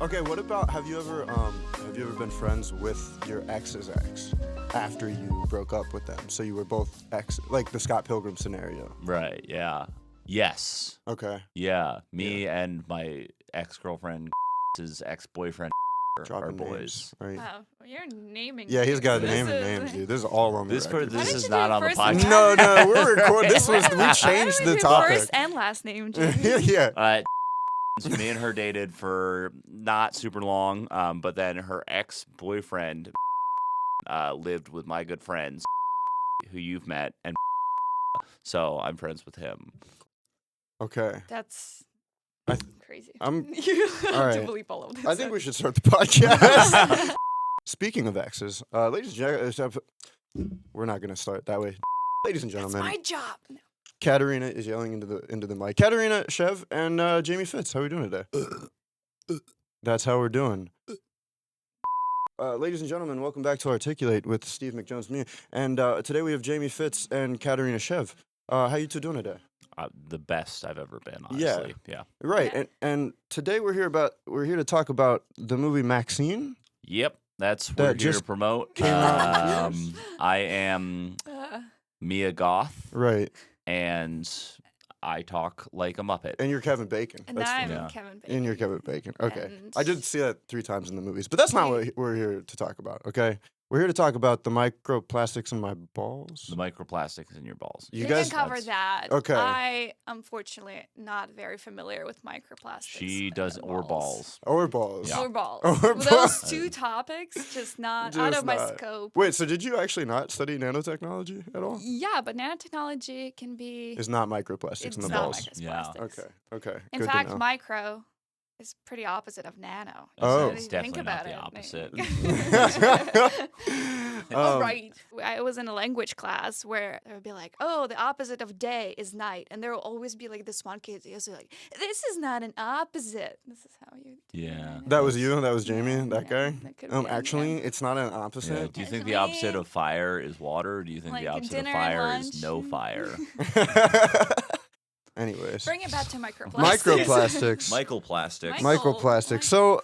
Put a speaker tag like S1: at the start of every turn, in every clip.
S1: Okay, what about have you ever been friends with your ex's ex after you broke up with them? So you were both ex, like the Scott Pilgrim scenario.
S2: Right, yeah. Yes.
S1: Okay.
S2: Yeah. Me and my ex-girlfriend, his ex-boyfriend are
S1: Dropping
S2: boys.
S1: Names, right?
S3: Wow, you're naming.
S1: Yeah, he's got
S3: names.
S1: naming names, dude. This is all on the record.
S2: This
S3: did
S2: is
S3: you
S2: not
S3: do
S2: on the
S3: first
S2: podcast.
S1: No, we're recording. We changed the topic.
S3: First and last name, Jamie.
S1: Yeah.
S2: Me and her dated for not super long, but then her ex-boyfriend lived with my good friends, who you've met, and so I'm friends with him.
S1: Okay.
S3: That's crazy.
S1: You
S3: have
S1: all
S3: to
S1: right.
S3: believe all of this.
S1: I think we should start the podcast. Speaking of exes, ladies and gentlemen, we're not going to start that way. Ladies and gentlemen,
S3: That's my job. No.
S1: Kateryna is yelling into the mic. Kateryna, Shev, and Jamie Fitz. How are we doing today? That's how we're doing. Ladies and gentlemen, welcome back to Articulate with Steve McJones, me. And today we have Jamie Fitz and Kateryna Shev. How you two doing today?
S2: The best I've ever been, honestly. Yeah.
S1: Right.
S3: Yeah.
S1: And today we're here to talk about the movie MXene.
S2: Yep. That's what
S1: That
S2: we're here
S1: just
S2: to promote.
S1: came out.
S2: I am Mia Goth,
S1: Right.
S2: and I talk like a Muppet.
S1: And you're Kevin Bacon.
S3: And
S1: That's
S3: I'm
S1: funny.
S2: Yeah.
S3: Kevin Bacon.
S1: And you're Kevin Bacon. Okay.
S3: And-
S1: I did see that 3 times in the movies, but that's not what we're here to talk about, okay? We're here to talk about the microplastics in my balls.
S2: The microplastics in your balls.
S1: You
S3: We
S1: guys
S3: can cover that.
S1: Okay.
S3: I, unfortunately, not very familiar with microplastics.
S2: She
S3: in
S2: does
S3: the
S2: or balls.
S1: Or balls.
S2: Yeah.
S3: Or balls.
S1: Or
S3: Those
S1: balls.
S3: 2 topics, just not out
S1: Just
S3: of my
S1: not.
S3: scope.
S1: Wait, so did you actually not study nanotechnology at all?
S3: Yeah, but nanotechnology can be.
S1: It's not microplastics
S3: It's
S1: in the
S3: not
S1: balls.
S2: Yeah.
S3: microplastics.
S1: Okay.
S3: In
S1: Good to
S3: fact,
S1: know.
S3: micro is pretty opposite of nano.
S1: Oh.
S2: It's
S3: Think
S2: definitely not
S3: about
S2: the
S3: it.
S2: opposite.
S3: Oh, right. I was in a language class where they would be like, oh, the opposite of day is night. And there will always be like this one kid who's like, this is not an opposite. This is how you.
S2: Yeah.
S1: That was you? That was Jamie?
S3: Yeah,
S1: that guy?
S3: that could be him,
S1: Actually,
S3: yeah.
S1: it's not an
S2: Yeah.
S1: opposite.
S2: Do you think the opposite of fire is water, or do you think
S3: Like
S2: the opposite of
S3: dinner and
S2: fire is
S3: lunch
S2: no
S3: and-
S2: fire?
S1: Anyways.
S3: Bring it back to microplastics.
S1: Microplastics.
S2: Microplastics.
S1: Microplastics. So,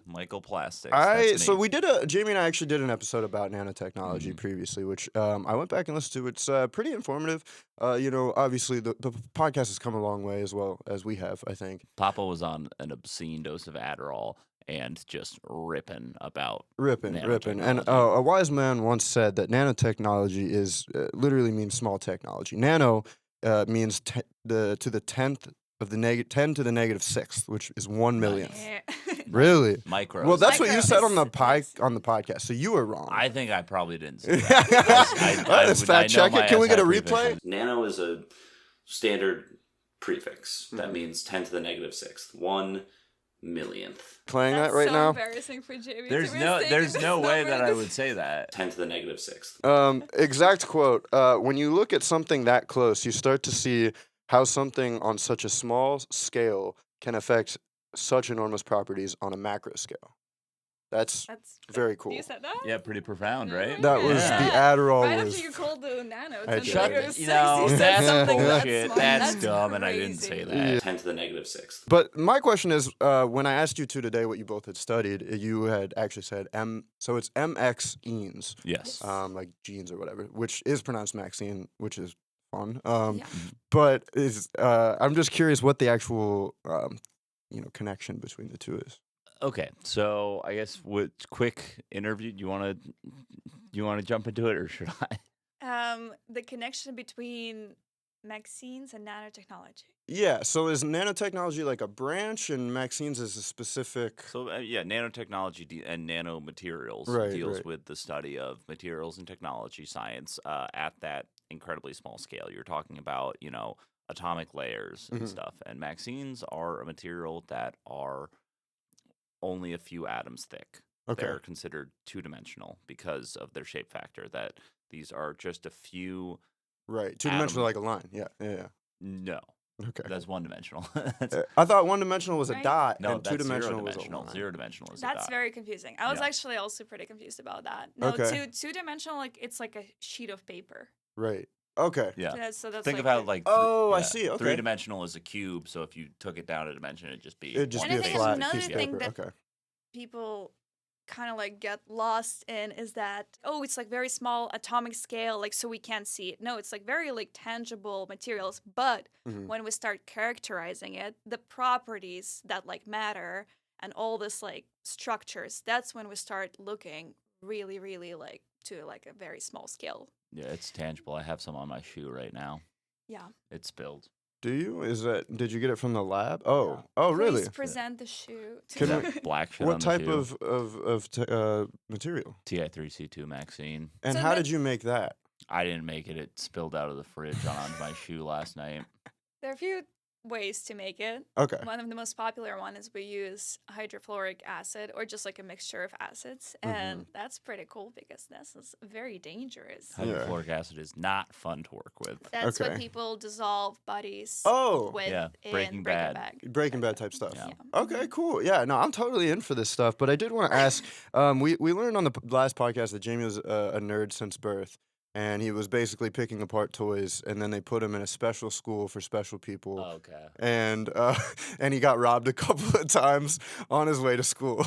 S2: Microplastics.
S1: so we did Jamie and I actually did an episode about nanotechnology previously, which I went back and listened to. It's pretty informative. Obviously the podcast has come a long way as well as we have, I think.
S2: Papa was on an obscene dose of Adderall and just ripping about
S1: Ripping. And
S2: nanotechnology.
S1: a wise man once said that nanotechnology is literally means small technology. Nano means to the 10th of the 10 to the negative 6th, which is 1 millionth.
S3: Yeah.
S1: Really?
S2: Micro.
S1: Well, that's what you said on the
S3: Yes.
S1: on the podcast. So you were wrong.
S2: I think I probably didn't say that.
S1: Let's fact check it. Can we get a replay?
S4: Nano is a standard prefix. That means 10 to the negative 6th. 1 millionth.
S1: Playing
S3: That's
S1: that right
S3: so
S1: now.
S3: embarrassing for Jamie.
S2: There's
S3: to
S2: no,
S3: mistake
S2: there's
S3: this
S2: no way
S3: number.
S2: that I would say that.
S4: 10 to the negative 6th.
S1: Exact quote. When you look at something that close, you start to see how something on such a small scale can affect such enormous properties on a macro scale. That's
S3: That's
S1: very cool.
S3: You said that?
S2: Yeah, pretty profound, right?
S1: That was
S2: Yeah.
S1: the Adderall
S3: Right
S1: was.
S3: after you called the nano.
S1: I
S3: and
S1: did.
S3: then
S1: Shut
S3: you
S1: the-
S3: were
S2: You know,
S3: said
S2: that's
S3: something
S2: bullshit.
S3: small.
S2: That's dumb, and I didn't
S3: crazy.
S2: say that.
S1: Yeah.
S4: 10 to the negative 6th.
S1: But my question is, when I asked you two today what you both had studied, you had actually said so it's MXenes,
S2: Yes.
S1: like genes or whatever, which is pronounced Maxine, which is fun.
S3: Yeah.
S1: But I'm just curious what the actual connection between the two is.
S2: Okay, so I guess with quick interview, do you want to jump into it, or should I?
S3: The connection between MXenes and nanotechnology.
S1: Yeah. So is nanotechnology like a branch, and Maxine's is a specific?
S2: So yeah, nanotechnology and nanomaterials
S1: Right,
S2: deals
S1: right.
S2: with the study of materials and technology science at that incredibly small scale. You're talking about atomic layers and
S1: Mhm.
S2: stuff, and MXenes are a material that are only a few atoms thick.
S1: Okay.
S2: They're considered two-dimensional because of their shape factor. That these are just a few.
S1: Right. 2-dimensional,
S2: atom-
S1: like a line. Yeah.
S2: No,
S1: Okay.
S2: that's one-dimensional.
S1: I thought 1-dimensional was a
S3: Right.
S1: dot,
S2: No,
S1: and
S2: that's
S1: 2-dimensional was a
S2: zero-dimensional.
S1: line.
S2: Zero-dimensional is a
S3: That's
S2: dot.
S3: very confusing. I was
S2: Yeah.
S3: actually also pretty confused about that. No,
S1: Okay.
S3: two-dimensional, like it's like a sheet of paper.
S1: Right. Okay.
S2: Yeah.
S3: So that's
S2: Think
S3: like
S2: of how
S3: the-
S2: like
S1: Oh, I see. Okay.
S2: 3-dimensional is a cube, so if you took it down a dimension, it'd just be
S1: It'd just
S3: And
S1: be
S3: I
S1: a
S3: think
S1: flat
S3: another
S1: piece of
S3: thing
S1: paper.
S3: that
S1: Okay.
S3: people kind of like get lost in is that, oh, it's like very small atomic scale, like so we can't see it. No, it's like very like tangible materials, but
S1: Mhm.
S3: when we start characterizing it, the properties that like matter and all this like structures, that's when we start looking really, really like to like a very small scale.
S2: Yeah, it's tangible. I have some on my shoe right now.
S3: Yeah.
S2: It's spilled.
S1: Do you? Did you get it from the lab? Oh. Oh, really?
S3: Please present the shoe. To
S1: Can
S2: That black shit on
S1: What
S2: the
S1: type
S2: shoe.
S1: of material?
S2: TI3C2 MXene.
S1: And
S3: So
S1: how
S3: that-
S1: did you make that?
S2: I didn't make it. It spilled out of the fridge on my shoe last night.
S3: There are a few ways to make it.
S1: Okay.
S3: One of the most popular one is we use hydrofluoric acid or just like a mixture of acids,
S1: Mm-hmm.
S3: and that's pretty cool because this is very dangerous.
S1: Yeah.
S2: Hydrofluoric acid is not fun to work with.
S3: That's what
S1: Okay.
S3: people dissolve bodies
S1: Oh.
S3: with
S2: Yeah,
S3: in
S2: Breaking Bad.
S1: Breaking Bad type stuff.
S2: Yeah.
S1: Okay, cool. Yeah, no, I'm totally in for this stuff. But I did want to ask. We learned on the last podcast that Jamie was a nerd since birth, and he was basically picking apart toys, and then they put him in a special school for special people.
S2: Okay.
S1: And and he got robbed a couple of times on his way to school.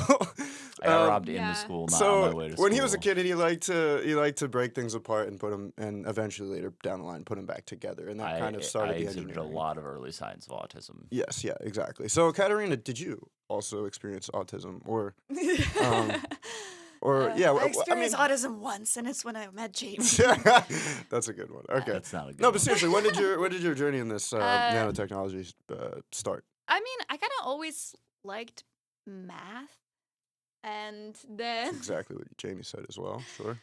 S2: I got
S1: Um,
S2: robbed in
S3: Yeah.
S2: the school, not
S1: So
S2: on my way to school.
S1: when he was a kid, he liked to break things apart and put them, and eventually later down the line put them back together, and that kind of started
S2: I
S1: the
S2: exhibited a
S1: engineering.
S2: lot of early signs of autism.
S1: Yes, yeah, exactly. So Kateryna, did you also experience autism, or yeah?
S3: I experienced autism once, and it's when I met James.
S1: That's a good one. Okay.
S2: That's not a good
S1: No,
S2: one.
S1: but seriously, when did your journey in this nanotechnology start?
S3: I mean, I kind of always liked math, and then
S1: Exactly what Jamie said as well. Sure.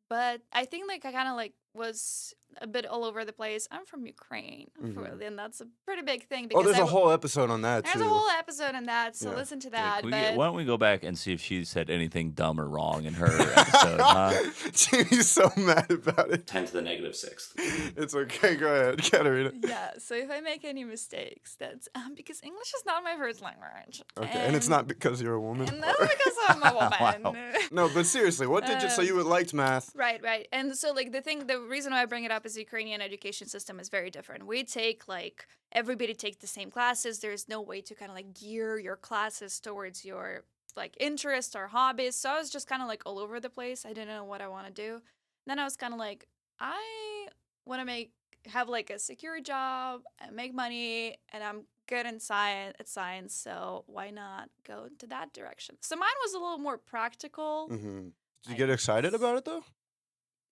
S3: but I think like I kind of like was a bit all over the place. I'm from Ukraine, and that's a pretty big thing because
S1: Oh, there's
S3: I
S1: a whole episode on that
S3: there's
S1: too.
S3: a whole episode on that, so
S1: Yeah.
S3: listen to
S2: Yeah,
S3: that.
S2: can we
S3: but
S2: why don't we go back and see if she said anything dumb or wrong in her episode, huh?
S1: Jamie's so mad about it.
S4: 10 to the negative 6th.
S1: It's okay. Go ahead, Kateryna.
S3: yeah, so if I make any mistakes, that's because English is not my first language.
S1: Okay, and it's not because you're a woman.
S3: And not because I'm a woman.
S2: Wow.
S1: No, but seriously, what did you? So you liked math?
S3: Right. And so like the reason why I bring it up is the Ukrainian education system is very different. We take like everybody takes the same classes. There's no way to kind of like gear your classes towards your like interests or hobbies. So I was just kind of like all over the place. I didn't know what I want to do. Then I was kind of like, I want to have like a secure job and make money, and I'm good in science, so why not go into that direction? So mine was a little more practical.
S1: Mm-hmm. Did you get excited about it though?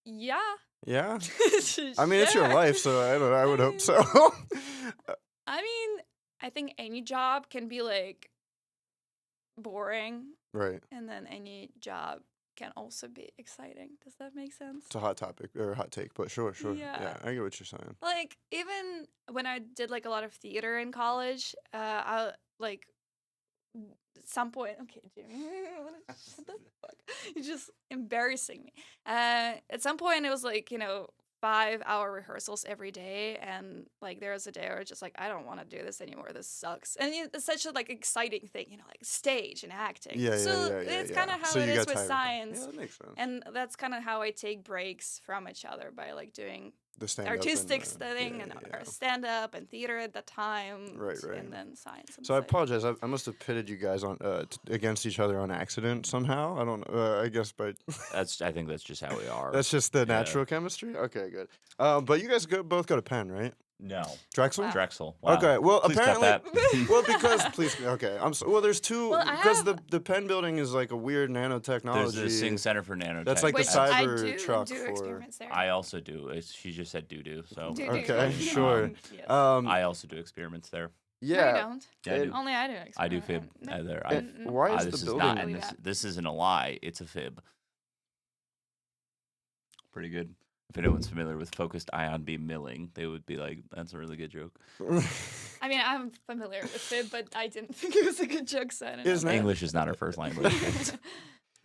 S3: Yeah.
S1: Yeah. I mean, it's your
S3: Sure.
S1: life, so I don't know. I would hope so.
S3: I mean, I think any job can be like boring,
S1: Right.
S3: and then any job can also be exciting. Does that make sense?
S1: It's a hot topic or a hot take, but sure.
S3: Yeah.
S1: Yeah, I get what you're saying.
S3: Like even when I did like a lot of theater in college, I like at some point. Okay, Jimmy, shut the fuck. You're just embarrassing me. At some point, it was like 5-hour rehearsals every day, and like there was a day where it's just like I don't want to do this anymore. This sucks, and it's such a like exciting thing, like stage and acting.
S1: Yeah,
S3: so
S1: yeah.
S3: it's kind of how
S1: So
S3: it
S1: you
S3: is
S1: got
S3: with
S1: tired of it.
S3: science.
S1: Yeah, that makes sense.
S3: And that's kind of how I take breaks from each other by like doing
S1: The stand-up
S3: artistic
S1: and,
S3: studying
S1: yeah,
S3: and
S1: yeah.
S3: or stand up and theater at the time.
S1: Right.
S3: And then science. And
S1: So I
S3: psych.
S1: apologize. I must have pitted you guys on against each other on accident somehow. I don't. I guess, but
S2: I think that's just how we are.
S1: that's just the natural chemistry. Okay, good. But you guys both go to Penn, right?
S2: no.
S1: Drexel.
S3: Wow.
S2: Drexel. Wow.
S1: Okay. Well,
S2: Please cut
S1: apparently.
S2: that.
S1: Well, because please. Okay. Well, there's two.
S3: Well, I
S1: Because
S3: have-
S1: the Penn building is like a weird nanotechnology.
S2: There's the Sing Center for Nanotech.
S1: That's like the
S3: Which I
S1: cyber
S3: do
S1: truck
S3: do
S1: for-
S3: experiments there.
S2: I also do. She just said doo-doo, so
S3: Do
S1: Okay, sure.
S3: Yes.
S2: I also do experiments there.
S3: No, you
S1: Yeah.
S3: don't.
S2: Yeah, I do.
S3: Only I do.
S2: I do fib
S3: experiment.
S2: there.
S1: And why is
S2: this
S1: the
S2: is
S1: building?
S2: not, and
S3: Believe
S2: this isn't a lie. It's a fib. Pretty good. If anyone's familiar with focused ion beam milling, they would be like, "That's a really good joke."
S3: I mean, I'm familiar with fib, but I didn't think it was a good joke, so I don't
S1: Is
S3: know.
S1: Nan-
S2: English is not our first language.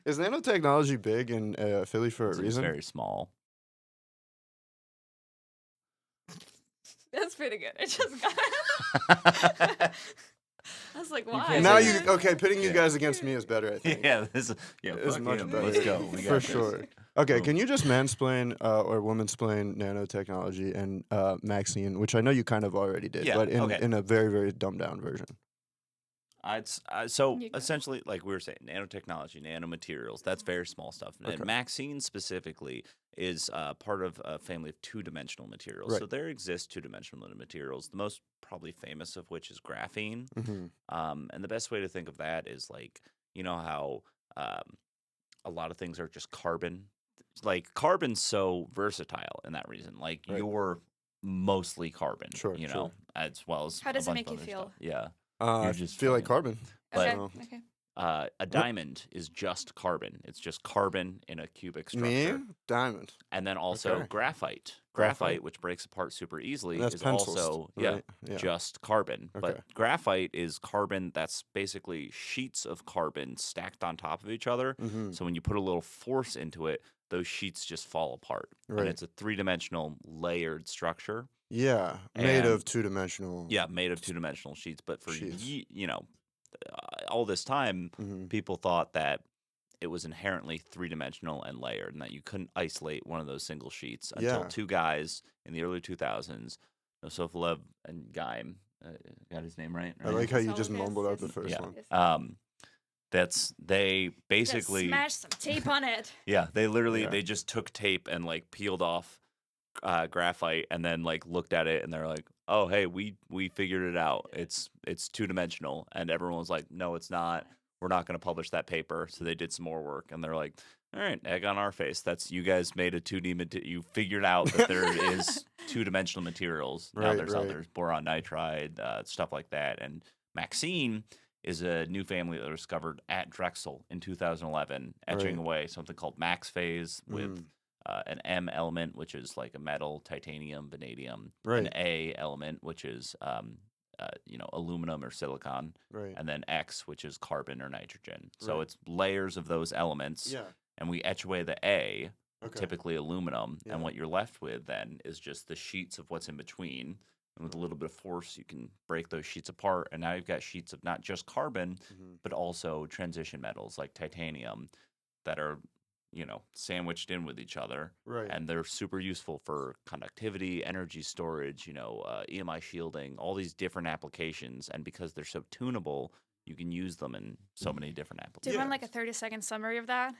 S1: Is nanotechnology big in Philly for a
S2: It's
S1: reason?
S2: very small.
S3: That's pretty good. I just got it. I was like,
S2: You
S3: why?
S2: can't
S1: Now
S2: say
S1: you pitting you
S2: Yeah.
S1: guys against me is better, I think.
S2: Yeah, this
S1: It's
S2: fuck
S1: much
S2: him.
S1: better.
S2: Let's go. We got
S1: For
S2: this.
S1: sure. Okay,
S2: Boom.
S1: can you just mansplain or womansplain nanotechnology and MXene, which I know you kind of already did,
S2: Yeah,
S1: but
S2: okay.
S1: in a very, very dumbed down version.
S2: So
S3: You go.
S2: essentially, like we were saying, nanotechnology, nanomaterials, that's very small stuff. And
S1: Okay.
S2: MXene specifically is part of a family of two-dimensional materials.
S1: Right.
S2: So there exist two-dimensional materials, the most probably famous of which is graphene.
S1: Mm-hmm.
S2: And the best way to think of that is like, you know how a lot of things are just carbon? Like carbon's so versatile in that reason. Like
S1: Right.
S2: you're mostly carbon,
S1: Sure,
S2: you
S1: sure.
S2: know, as well as
S3: How does
S2: a
S3: it
S2: bunch
S3: make
S2: of
S3: you
S2: other
S3: feel?
S2: stuff. Yeah.
S1: I
S2: You're just
S1: feel like
S2: fucking-
S1: carbon.
S3: Okay.
S1: So-
S3: Okay.
S2: A diamond is just carbon. It's just carbon in a cubic structure.
S1: Me? Diamond.
S2: And then also
S1: Okay.
S2: graphite.
S1: Graphite.
S2: Graphite, which breaks apart super easily,
S1: And that's
S2: is
S1: pencils,
S2: also
S1: right? Yeah.
S2: just carbon.
S1: Okay.
S2: But graphite is carbon that's basically sheets of carbon stacked on top of each other.
S1: Mm-hmm.
S2: So when you put a little force into it, those sheets just fall apart.
S1: Right.
S2: And it's a three-dimensional layered structure.
S1: Yeah, made
S2: And-
S1: of two-dimensional.
S2: Yeah, made of two-dimensional sheets. But for
S1: Sheets.
S2: all this time,
S1: Mm-hmm.
S2: people thought that it was inherently three-dimensional and layered, and that you couldn't isolate one of those single sheets until
S1: Yeah.
S2: two guys in the early 2000s, Sofolev and Gaim, got his name right?
S1: I like how you
S3: Solid,
S1: just
S3: yes,
S1: mumbled out
S3: yes.
S1: the first
S2: Yeah.
S1: one.
S2: They basically,
S3: Just smash some tape on it.
S2: yeah, they literally
S1: Yeah.
S2: they just took tape and like peeled off graphite and then like looked at it and they're like, oh hey, we figured it out. It's two-dimensional, and everyone was like, no, it's not. We're not going to publish that paper. So they did some more work, and they're like, all right, egg on our face. That's you guys made a 2D. You figured out that there is two-dimensional materials. Now
S1: Right,
S2: there's
S1: right.
S2: others, boron nitride, stuff like that. And MXene is a new family that was discovered at Drexel in 2011, etching
S1: Right.
S2: away something called max phase with
S1: Mm.
S2: an M element, which is like a metal, titanium, vanadium,
S1: Right.
S2: an A element, which is aluminum or silicon,
S1: Right.
S2: and then X, which is carbon or nitrogen. So
S1: Right.
S2: it's layers of those elements,
S1: Yeah.
S2: and we etch away the A,
S1: Okay.
S2: typically aluminum,
S1: Yeah.
S2: and what you're left with then is just the sheets of what's in between. And with a little bit of force, you can break those sheets apart, and now you've got sheets of not just carbon,
S1: Mhm.
S2: but also transition metals like titanium that are, sandwiched in with each other.
S1: Right.
S2: And they're super useful for conductivity, energy storage, EMI shielding, all these different applications. And because they're so tunable, you can use them in so many different
S3: Do you
S2: applications.
S3: want like a 30-second summary of that?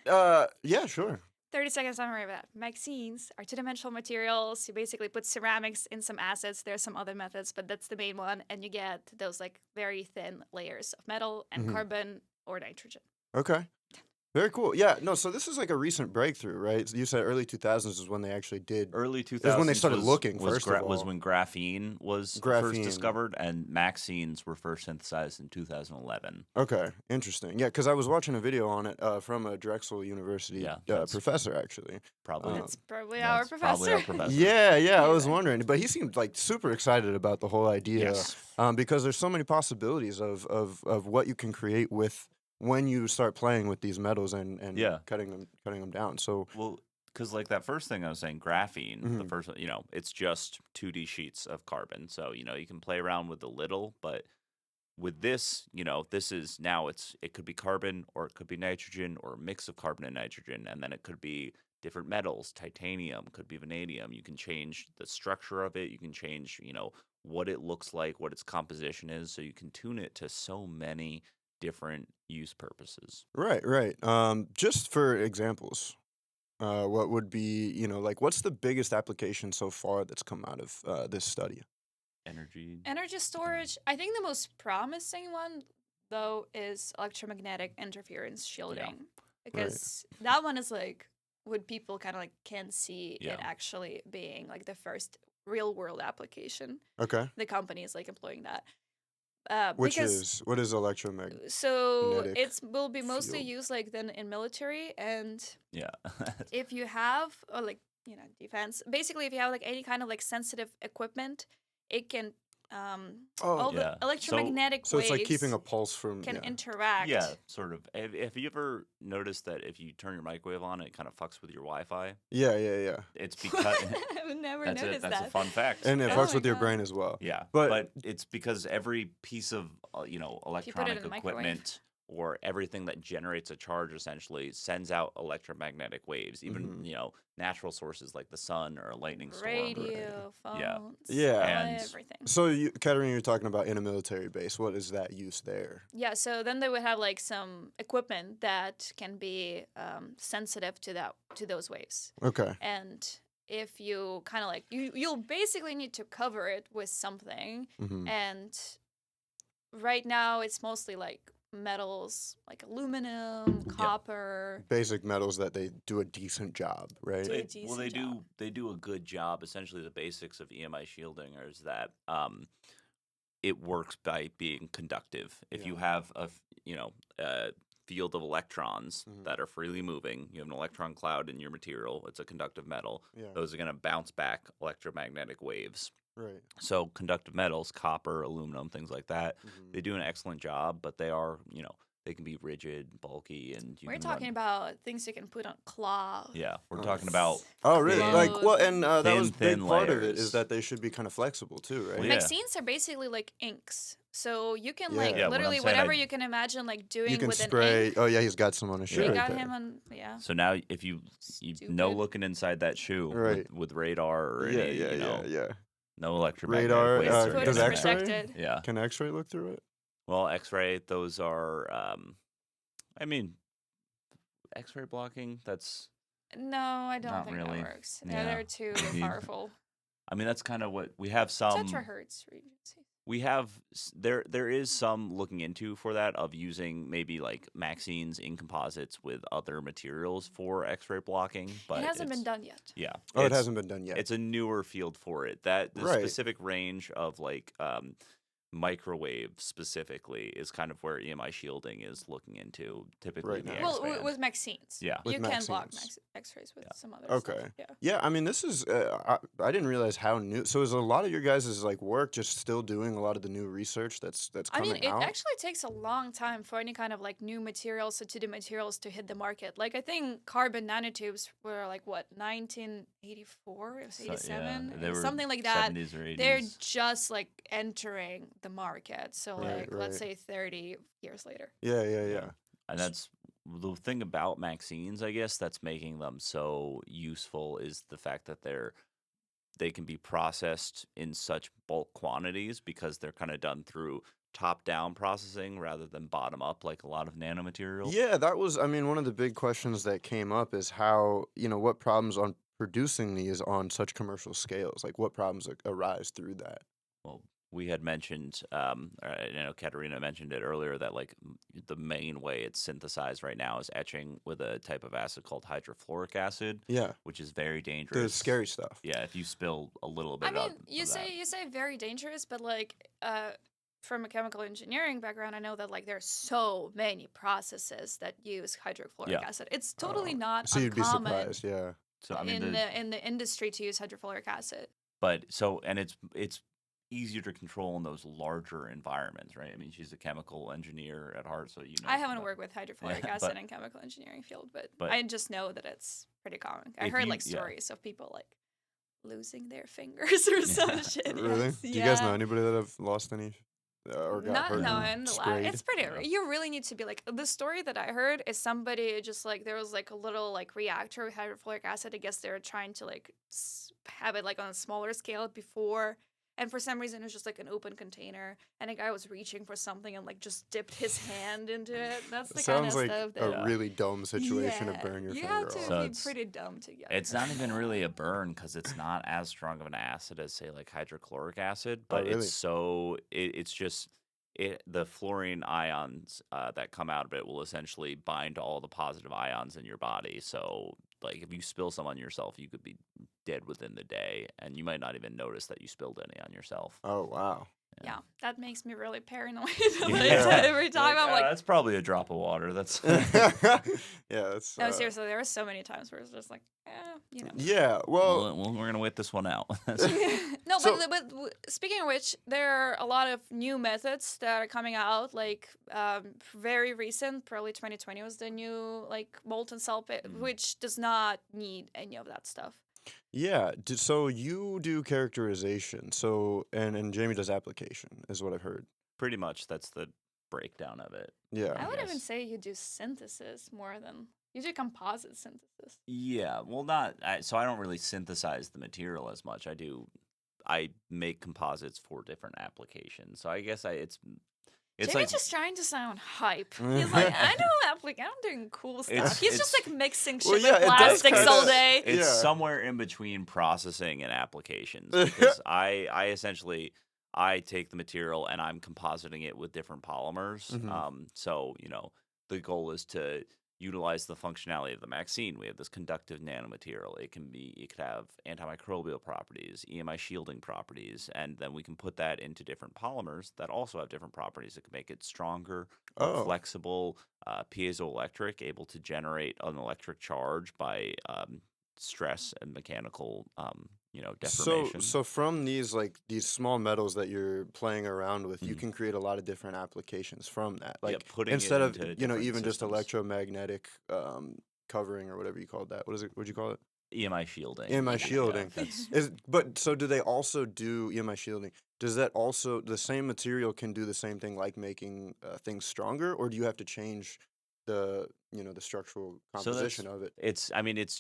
S1: Yeah, sure.
S3: 30-second summary of that. MXenes are two-dimensional materials. You basically put ceramics in some acids. There's some other methods, but that's the main one. And you get those like very thin layers of metal and
S1: Mhm.
S3: carbon or nitrogen.
S1: Okay. Very cool. Yeah, no, so this is like a recent breakthrough, right? You said early 2000s is when they actually did.
S2: Early 2000s
S1: That's when they started
S2: was,
S1: looking,
S2: was,
S1: first of
S2: was
S1: all.
S2: when graphene was
S1: Graphene.
S2: first discovered, and MXenes were first synthesized in 2011.
S1: Okay, interesting. Yeah, because I was watching a video on it from a Drexel University
S2: Yeah, that's-
S1: professor, actually.
S2: Probably.
S3: That's probably our
S2: that's
S3: professor.
S2: Probably our professor.
S1: Yeah, I
S3: Yeah.
S1: was wondering. But he seemed like super excited about the whole idea.
S2: Yes.
S1: Because there's so many possibilities of what you can create with when you start playing with these metals and
S2: Yeah.
S1: cutting them down. So
S2: Well, because like that first thing I was saying, graphene, the
S1: Mhm.
S2: first, it's just 2D sheets of carbon. So, you can play around with a little, but with this, this is now it could be carbon or it could be nitrogen or a mix of carbon and nitrogen. And then it could be different metals, titanium, could be vanadium. You can change the structure of it. You can change, what it looks like, what its composition is. So you can tune it to so many different use purposes.
S1: right. Just for examples, what would be like what's the biggest application so far that's come out of this study?
S2: Energy.
S3: Energy storage. I think the most promising one, though, is electromagnetic interference shielding. Because that one is like what people kind of like can see
S2: Yeah.
S3: it actually being like the first real world application.
S1: Okay,
S3: The company is like employing that.
S1: what
S3: Because
S1: is electromagnetic?
S3: so
S1: magnetic
S3: it will be mostly
S1: field?
S3: used like then in military, and
S2: Yeah.
S3: if you have or like defense, basically if you have like any kind of like sensitive equipment, it can all
S2: yeah.
S3: the electromagnetic
S1: So
S3: waves
S1: it's like keeping a pulse from.
S3: can
S1: Yeah.
S3: interact.
S2: Yeah, sort of. Have you ever noticed that if you turn your microwave on, it kind of fucks with your Wi-Fi?
S1: Yeah.
S2: It's because
S3: I've never
S2: that's
S3: noticed
S2: that's a
S3: that.
S2: fun fact.
S1: And it
S3: Oh
S1: fucks
S3: my
S1: with your
S3: God.
S1: brain as well.
S2: Yeah,
S1: But-
S2: but it's because every piece of electronic
S3: the microwave.
S2: equipment or everything that generates a charge essentially sends out electromagnetic waves. Even
S1: Mhm.
S2: natural sources like the sun or a lightning storm.
S3: Radio, phones,
S1: Yeah.
S2: And-
S3: everything.
S1: So, Kateryna, you're talking about in a military base. What is that use there?
S3: Yeah, so then they would have like some equipment that can be sensitive to those waves.
S1: Okay.
S3: And if you kind of like you'll basically need to cover it with something.
S1: Hmm.
S3: And right now it's mostly like metals like aluminum, copper.
S1: Basic metals that they do a decent job, right?
S3: Do a
S2: They
S3: decent job.
S2: do a good job. Essentially, the basics of EMI shielding is that it works by being conductive. If you
S1: Yeah.
S2: have a field of electrons
S1: Mhm.
S2: that are freely moving, you have an electron cloud in your material. It's a conductive metal.
S1: Yeah.
S2: Those are going to bounce back electromagnetic waves.
S1: Right.
S2: So conductive metals, copper, aluminum, things like that,
S1: Mhm.
S2: they do an excellent job, but they are they can be rigid, bulky, and you
S3: We're
S2: can
S3: talking
S2: run,
S3: about things you can put on cloth.
S2: Yeah, we're
S1: Oh.
S2: talking about
S1: Oh, really?
S2: thin-
S1: Like, well, and that
S2: thin,
S1: was a big
S2: thin
S1: part of it is
S2: layers.
S1: that they should be kind of flexible too, right?
S2: Well, yeah.
S3: MXenes are basically like inks. So you can
S1: Yeah.
S3: like
S1: Yeah,
S2: what I'm
S3: literally
S2: saying,
S3: whatever
S2: I-
S3: you can imagine like doing
S1: You can
S3: with
S1: spray.
S3: an ink.
S1: Oh, yeah, he's got some on his
S3: We
S1: shirt.
S3: got
S1: there.
S3: him on
S2: So now, if you know
S3: Stupid.
S2: looking inside that shoe
S1: Right.
S2: with radar or
S1: Yeah,
S2: any,
S1: yeah.
S2: no electromagnetic
S1: Radar,
S2: waves
S3: His
S2: or
S3: foot
S1: does
S3: is
S2: anything like that.
S1: X-ray?
S3: protected.
S2: Yeah.
S1: Can X-ray look through it?
S2: Well, X-ray, those are, X-ray blocking. That's,
S3: No, I don't
S2: Not
S3: think
S2: really.
S3: that works.
S2: Yeah.
S3: They're too
S2: You-
S3: powerful.
S2: that's kind of what we have. Some
S3: Tetrahertz regency.
S2: we have there is some looking into for that of using maybe like MXenes in composites with other materials for X-ray blocking, but
S3: It hasn't been
S2: it's-
S3: done yet.
S2: Yeah.
S1: Oh, it
S2: it's-
S1: hasn't been done yet.
S2: It's a newer field for it. That the
S1: Right.
S2: specific range of like microwave specifically is kind of where EMI shielding is looking into typically
S1: Right
S2: in the
S1: now.
S3: Well,
S2: X-band.
S3: with MXenes.
S2: Yeah.
S1: With
S3: You can block
S1: MXenes.
S3: X-rays with some other
S1: Okay.
S3: stuff. Yeah.
S1: Yeah, I mean, this is. I didn't realize how new. So is a lot of your guys' like work just still doing a lot of the new research that's
S3: I
S1: coming
S3: mean, it
S1: out?
S3: actually takes a long time for any kind of like new materials or 2D materials to hit the market. Like I think carbon nanotubes were like what 1984, it was 87,
S2: they were
S3: something like that.
S2: 70s or 80s.
S3: They're just like entering the market. So
S1: Right,
S3: like let's
S1: right.
S3: say 30 years later.
S1: Yeah.
S2: And that's the thing about MXenes, I guess, that's making them so useful is the fact that they can be processed in such bulk quantities because they're kind of done through top-down processing rather than bottom-up, like a lot of nanomaterials.
S1: Yeah, that was. I mean, one of the big questions that came up is how what problems on producing these on such commercial scales, like what problems arise through that.
S2: Well, we had mentioned, I know Kateryna mentioned it earlier, that like the main way it's synthesized right now is etching with a type of acid called hydrofluoric acid,
S1: Yeah,
S2: which is very dangerous.
S1: the scary stuff.
S2: Yeah, if you spill a little bit
S3: I mean,
S2: of
S3: you
S2: that.
S3: say very dangerous, but like from a chemical engineering background, I know that like there's so many processes that use hydrofluoric
S2: Yeah.
S3: acid. It's totally not
S1: So you'd be
S3: uncommon
S1: surprised. Yeah.
S2: So I mean,
S3: in the industry to use hydrofluoric acid.
S2: and it's easier to control in those larger environments, right? I mean, she's a chemical engineer at heart, so
S3: I haven't
S2: about-
S3: worked with hydrofluoric
S2: Yeah,
S3: acid
S2: but-
S3: in chemical engineering field, but
S2: but-
S3: I just know that it's pretty common. I
S2: If
S3: heard
S2: you-
S3: like
S2: yeah.
S3: stories of people like losing their fingers or some shit.
S1: Really?
S3: Yes.
S1: Do you guys know
S3: Yeah.
S1: anybody that have lost any or got
S3: Not
S1: hurt?
S3: no,
S1: and
S3: in the lab.
S1: sprayed?
S3: It's pretty.
S2: Yeah.
S3: You really need to be like the story that I heard is somebody just like there was like a little like reactor with hydrofluoric acid. I guess they were trying to like have it like on a smaller scale before, and for some reason it was just like an open container, and a guy was reaching for something and like just dipped his hand into it. That's the kind of
S1: Sounds like
S3: stuff
S1: a
S3: that
S1: really dumb situation
S3: Yeah,
S1: to burn your
S3: you
S1: finger
S3: have to
S1: off.
S2: So
S3: be
S2: it's-
S3: pretty dumb to get.
S2: It's not even really a burn because it's not as strong of an acid as say like hydrochloric acid,
S1: Oh,
S2: but
S1: really?
S2: it's so it's just the fluorine ions that come out of it will essentially bind to all the positive ions in your body. So like if you spill some on yourself, you could be dead within the day, and you might not even notice that you spilled any on yourself.
S1: Oh wow.
S3: Yeah, that makes me really paranoid.
S2: Yeah.
S3: Every time I'm like,
S2: that's probably a drop of water. That's
S1: Yeah, that's.
S3: no, seriously, there are so many times where it's just like, you know.
S1: Yeah, well,
S2: well, we're gonna wait this one out.
S3: No,
S1: So-
S3: but speaking of which, there are a lot of new methods that are coming out. Like very recent, probably 2020 was the new like molten cell pit, which does not need any of that stuff.
S1: yeah. So you do characterization. So and Jamie does application, is what I've heard.
S2: Pretty much, that's the breakdown of it.
S1: Yeah.
S3: I would even
S2: guess.
S3: say you do synthesis more than you do composite synthesis.
S2: Yeah, well, so I don't really synthesize the material as much. I make composites for different applications. So I guess it's
S3: Jamie's
S2: like
S3: just trying to sound hype. He's like, I know I'm doing cool stuff. He's just like mixing shit
S1: Well, yeah,
S3: with
S1: it does
S3: plastics
S1: kinda-
S3: all day.
S2: it's
S1: Yeah.
S2: somewhere in between processing and applications. Because I essentially I take the material and I'm compositing it with different polymers.
S1: Mhm.
S2: So the goal is to utilize the functionality of the MXene. We have this conductive nanomaterial. It could have antimicrobial properties, EMI shielding properties, and then we can put that into different polymers that also have different properties. It can make it stronger, more
S1: Oh.
S2: flexible, piezoelectric, able to generate an electric charge by stress and mechanical deformation.
S1: So from these small metals that you're playing around with, you
S2: Mhm.
S1: can create a lot of different applications from that.
S2: Yeah,
S1: Like
S2: putting it
S1: instead of
S2: into different
S1: even just
S2: systems.
S1: electromagnetic covering or whatever you called that. What'd you call it?
S2: EMI shielding.
S1: EMI
S2: Yeah,
S1: shielding.
S2: that's
S1: But so do they also do EMI shielding? Does that also the same material can do the same thing like making things stronger, or do you have to change the the structural
S2: So
S1: composition of it?
S2: it's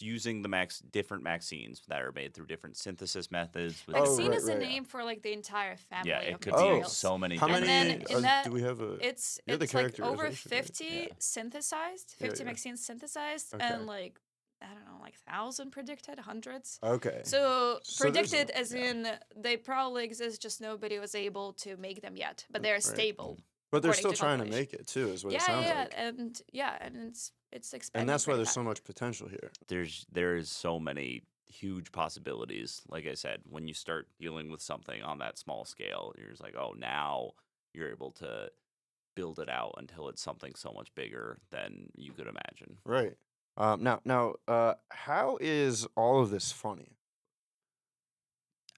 S2: using the different MXenes that are made through different synthesis methods. With
S1: Oh,
S3: MXene
S1: right,
S3: is the
S1: right.
S3: name for like the entire family
S2: Yeah, it
S3: of
S2: could
S3: materials.
S2: be so many
S1: How
S2: different
S1: many?
S3: And then
S2: things.
S3: in that-
S1: do we have a?
S3: It's
S1: You're the
S3: like over
S1: characterization, right?
S3: 50
S2: Yeah.
S3: synthesized,
S1: Yeah,
S3: 50
S1: yeah.
S3: MXenes synthesized,
S1: Okay.
S3: and like I don't know, like 1,000 predicted, hundreds.
S1: Okay.
S3: So
S1: So there's a-
S3: predicted as in they probably exist, just nobody was able to make them yet, but they're
S1: Right.
S3: stable.
S1: But they're
S3: according
S1: still
S3: to
S1: trying to
S3: compilation.
S1: make it too, is what
S3: Yeah,
S1: it sounds
S3: yeah,
S1: like.
S3: and it's expanding.
S1: And that's why
S3: pretty
S1: there's so
S3: fast.
S1: much potential here.
S2: There is so many huge possibilities. Like I said, when you start dealing with something on that small scale, you're just like, oh, now you're able to build it out until it's something so much bigger than you could imagine.
S1: Right. Now, how is all of this funny?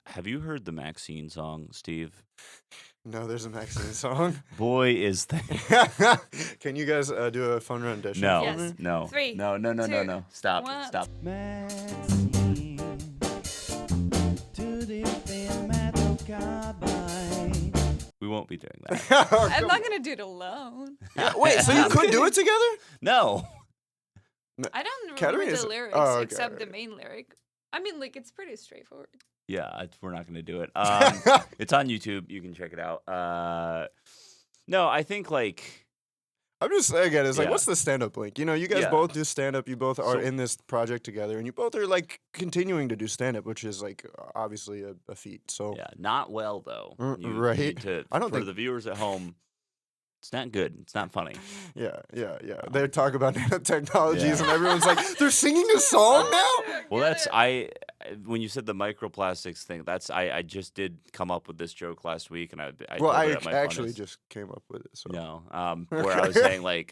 S2: Have you heard the MXene song, Steve?
S1: No, there's a MXene song.
S2: Boy, is there.
S1: Can you guys do a fun rendition?
S2: No,
S1: for
S3: Yes.
S1: me?
S2: no,
S3: 3,
S2: no.
S3: 2,
S2: Stop,
S3: 1.
S2: stop. We won't be doing that.
S3: I'm not gonna do it alone.
S1: Wait, so you could do it together?
S2: No.
S3: I don't
S1: Kateryna
S3: remember
S1: is-
S3: the lyrics
S1: oh, okay,
S3: except the
S1: alright.
S3: main lyric. I mean, like it's pretty straightforward.
S2: Yeah, we're not going to do it. It's on YouTube. You can check it out. No, I think like
S1: I'm just saying again, it's like,
S2: Yeah.
S1: what's the stand-up link? You guys
S2: Yeah.
S1: both do stand-up. You both are
S2: So-
S1: in this project together, and you both are like continuing to do stand-up, which is like obviously a feat. So
S2: yeah, not well though. You
S1: right.
S2: need to,
S1: I don't
S2: for
S1: think-
S2: the viewers at home, it's not good. It's not funny.
S1: yeah. They talk about nanotechnologies,
S2: Yeah.
S1: and everyone's like, they're singing a song now.
S2: Well, that's when you said the microplastics thing. That's I just did come up with this joke last week, and I
S1: Well,
S2: told
S1: I
S2: it at my
S1: actually
S2: funnest.
S1: just came up with it. So
S2: No, where I was saying like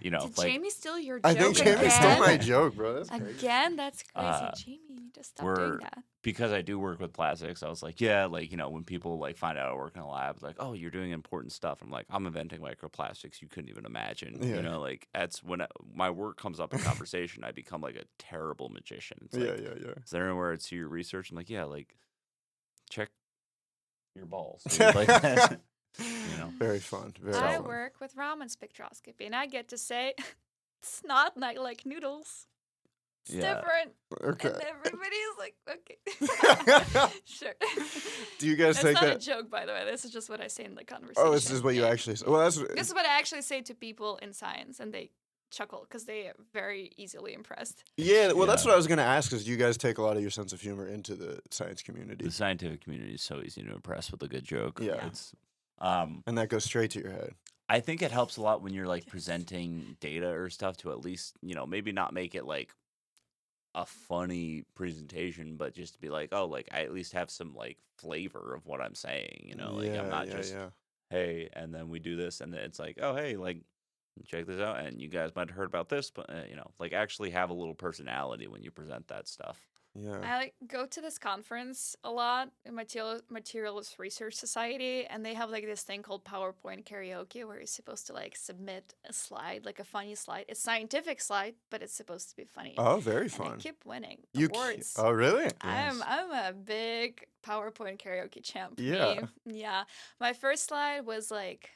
S3: Did
S2: like
S3: Jamie steal your joke
S1: I think Jamie
S3: again?
S1: stole my joke, bro. That's crazy.
S3: Again, that's crazy.
S2: Uh,
S3: Jamie, you need to stop doing that.
S2: because I do work with plastics, I was like, yeah, like, when people like find out I work in a lab, like, oh, you're doing important stuff. I'm like, I'm inventing microplastics you couldn't even imagine.
S1: Yeah.
S2: Like that's when my work comes up in conversation, I become like a terrible magician. It's like,
S1: Yeah.
S2: is there anywhere to your research? I'm like, yeah, like check your balls. dude." Like,
S1: Very fun. Very
S3: I
S1: fun.
S3: work with ramen spectroscopy, and I get to say it's not like noodles. It's
S2: Yeah.
S3: different.
S1: Okay.
S3: And everybody is like, okay. Sure.
S1: Do you guys
S3: That's
S1: take
S3: not a
S1: that?
S3: joke, by the way. This is just what I say in the conversation.
S1: Oh, this is what you
S3: Yeah.
S1: actually say. Well, that's
S3: This is what I actually say to people in science, and they chuckle because they are very easily impressed.
S1: yeah. Well, that's
S2: Yeah.
S1: what I was gonna ask. Is do you guys take a lot of your sense of humor into the science community,
S2: the scientific community is so easy to impress with a good joke.
S1: Yeah.
S2: It's
S1: and that goes straight to your head?
S2: I think it helps a lot when you're like presenting data or stuff to at least, maybe not make it like a funny presentation, but just to be like, oh, like I at least have some like flavor of what I'm saying, you know, like I'm not just hey, and then we do this, and then it's like, oh, hey, like check this out, and you guys might have heard about this, but you know, like actually have a little personality when you present that stuff.
S1: Yeah.
S3: I like go to this conference a lot, Materialist Research Society, and they have like this thing called PowerPoint karaoke where you're supposed to like submit a slide, like a funny slide. It's a scientific slide, but it's supposed to be funny.
S1: Oh, very
S3: And
S1: fun.
S3: I keep winning
S1: You
S3: awards.
S1: Oh, really?
S3: I'm a big PowerPoint karaoke champ.
S1: Yeah.
S3: Me. Yeah. My first slide was like,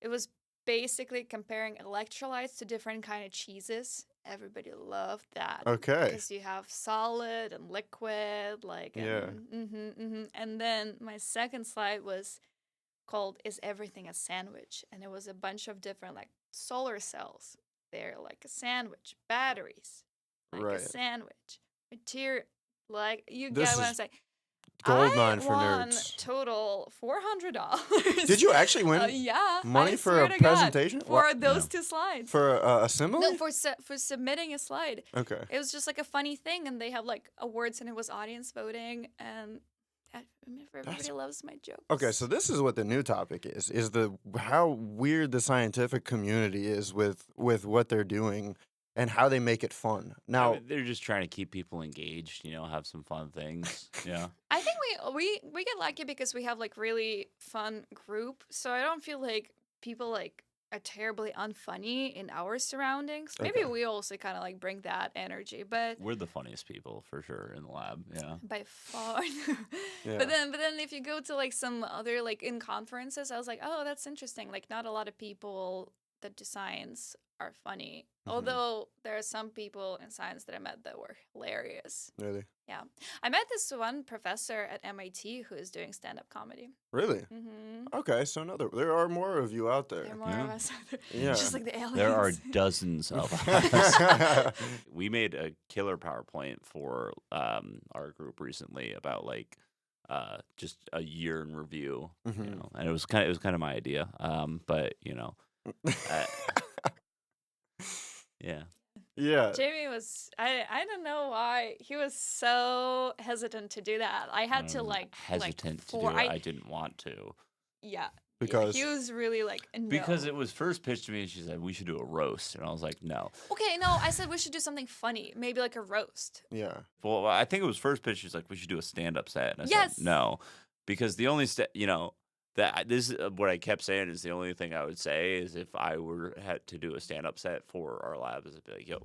S3: it was basically comparing electrolytes to different kind of cheeses. Everybody loved that.
S1: Okay.
S3: Because you have solid and liquid, like
S1: Yeah.
S3: And then my second slide was called "Is Everything a Sandwich?" And it was a bunch of different like solar cells. They're like a sandwich. Batteries, like
S1: Right.
S3: a sandwich. Material, like you
S1: This
S3: get what
S1: is
S3: I'm saying.
S1: Goldmine
S3: I
S1: for
S3: won
S1: nerds.
S3: total $400.
S1: Did you actually win
S3: yeah.
S1: money
S3: I
S1: for
S3: swear
S1: a
S3: to God,
S1: presentation?
S3: for those two slides.
S1: For a simile?
S3: No, for submitting a slide.
S1: Okay.
S3: It was just like a funny thing, and they have like awards, and it was audience voting, and everybody loves my jokes.
S1: Okay, so this is what the new topic is the how weird the scientific community is with what they're doing and how they make it fun. Now,
S2: I mean, they're just trying to keep people engaged, you know, have some fun things. Yeah.
S3: I think we get lucky because we have like really fun group, so I don't feel like people like are terribly unfunny in our surroundings. Maybe
S1: Okay.
S3: we also kind of like bring that energy, but
S2: We're the funniest people for sure in the lab. Yeah.
S3: by far.
S1: Yeah.
S3: But then if you go to like some other like in conferences, I was like, oh, that's interesting. Like not a lot of people that do science are funny.
S1: Mhm.
S3: Although there are some people in science that I met that were hilarious.
S1: really?
S3: Yeah. I met this one professor at MIT who is doing stand-up comedy.
S1: Really?
S3: Mm-hmm.
S1: Okay, so there are more of you out
S3: There are
S1: there.
S3: more of us out there.
S1: Yeah.
S3: Just like the aliens.
S2: There are dozens of us. We made a killer PowerPoint for our group recently about like just a year in review, you
S1: Mhm.
S2: know, and it was kind of my idea. But you know, yeah.
S1: Yeah.
S3: Jamie was I don't know why he was so hesitant to do that. I had to like
S2: hesitant to do
S3: for-
S2: it. I didn't want to
S3: yeah.
S1: Because
S3: he was really like no.
S2: because it was first pitched to me, and she said we should do a roast, and I was like, no.
S3: Okay, no, I said we should do something funny, maybe like a roast.
S1: yeah.
S2: Well, I think it was first pitched. She's like, we should do a stand-up set, and I
S3: Yes.
S2: said no, because the only you know. That this is what I kept saying is the only thing I would say is if I had to do a stand-up set for our lab is I'd be like, yo,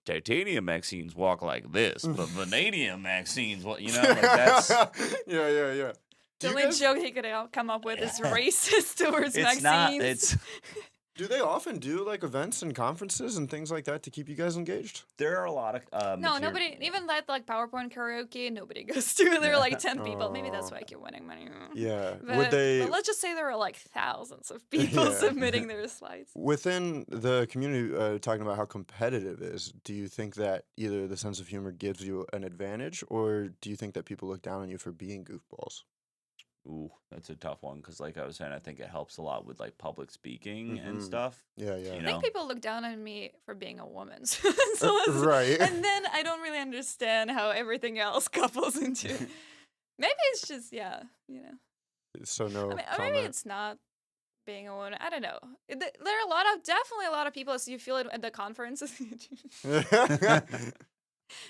S2: titanium MXenes walk like this, but vanadium MXenes, you know, like that's
S1: yeah.
S3: The
S1: Do you
S3: only
S1: guys-
S3: joke he could come up with is racist towards
S2: it's not.
S3: MXenes.
S2: It's
S1: Do they often do like events and conferences and things like that to keep you guys engaged?
S2: there are a lot of
S3: No, nobody, even that like PowerPoint karaoke, nobody goes to. There are like 10 people. Maybe that's why I keep winning money.
S1: Yeah.
S3: But,
S1: Would they
S3: but let's just say there were like thousands of people
S1: Yeah.
S3: submitting their slides.
S1: within the community talking about how competitive it is? Do you think that either the sense of humor gives you an advantage, or do you think that people look down on you for being goofballs?
S2: Ooh, that's a tough one because, like I was saying, I think it helps a lot with like public speaking
S1: Mhm.
S2: and stuff.
S1: Yeah.
S2: You
S3: I
S2: know,
S3: think people look down on me for being a woman. So
S1: Right.
S3: And then I don't really understand how everything else couples into. Maybe it's just, yeah, you know.
S1: So no
S3: I mean, or maybe
S1: comment.
S3: it's not being a woman. I don't know. There are definitely a lot of people, so you feel it at the conferences.